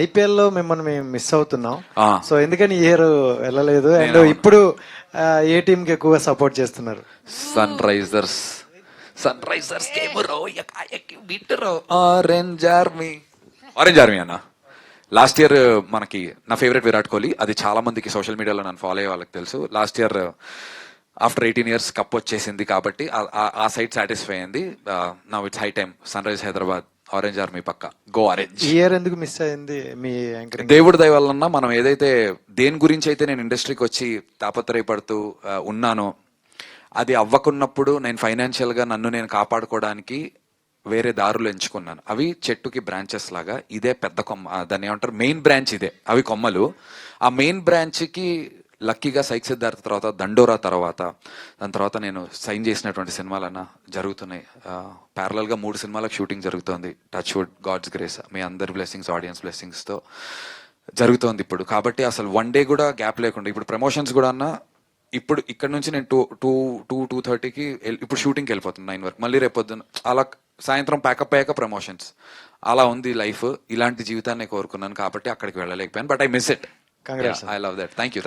IPL లో మిమ్మల్ని మేము మిస్ అవుతున్నాం. ఆ. సో ఎందుకని ఈ ఇయర్ వెళ్ళలేదు అండ్ నేను- ఇప్పుడు ఏ టీం కి ఎక్కువగా సపోర్ట్ చేస్తున్నారు? సన్ రైజర్స్ బిట్టరో ఆరెంజ్ ఆర్మీ అన్న. లాస్ట్ ఇయర్ మనకి నా ఫేవరెట్ విరాట్ కోహ్లీ, అది చాలా మందికి సోషల్ మీడియాలో నన్ను ఫాలో అయ్యే వాళ్ళకి తెలుసు. Last year after 18 years cup వచ్చేసింది కాబట్టి ఆ సైడ్ సాటిస్ఫై అయింది. Now it's high time Sunrisers Hyderabad orange army పక్క గో ఆరెంజ్. ఈ ఇయర్ ఎందుకు మిస్ అయింది మీ యాంకరింగ్? దేవుడి దయ వలన మనం ఏదైతే దేని గురించి అయితే నేను ఇండస్ట్రీకి వచ్చి తాపత్రయపడుతూ ఉన్నానో అది అవ్వకున్నప్పుడు నేను ఫైనాన్షియల్ గా నన్ను నేను కాపాడుకోవడానికి వేరే దారులు ఎంచుకున్నాను. అవి చెట్టుకి బ్రాంచెస్ లాగా, ఇదే పెద్ద కొమ్మ, దాన్ని ఏమంటారు మెయిన్ బ్రాంచ్ ఇదే, అవి కొమ్మలు. ఆ మెయిన్ బ్రాంచ్ కి లక్కీగా సైక్ సిద్ధార్థ తర్వాత దండోరా తర్వాత దాని తర్వాత నేను సైన్ చేసినటువంటి సినిమాలన్నా జరుగుతున్నాయి. ప్యారలల్ గా 3 సినిమాలకు షూటింగ్ జరుగుతోంది. టచ్ వుడ్, గాడ్స్ గ్రేస్, మీ అందరి బ్లెస్సింగ్స్, ఆడియన్స్ బ్లెస్సింగ్స్ తో జరుగుతోంది ఇప్పుడు. కాబట్టి అసలు 1 day కూడా గ్యాప్ లేకుండా ఇప్పుడు ప్రమోషన్స్ కూడా అన్నా ఇప్పుడు ఇక్కడ నుంచి నేను 2:30కి ఇప్పుడు షూటింగ్కి వెళ్ళిపోతుంది 9 వరకు, మళ్ళీ రేపొద్దున అలా సాయంత్రం ప్యాకప్ అయ్యాక ప్రమోషన్స్. అలా ఉంది లైఫ్. ఇలాంటి జీవితాన్ని కోరుకున్నాను కాబట్టి అక్కడికి వెళ్ళలేకపోయాను. But I miss it. Congrats. I love that. Thank you.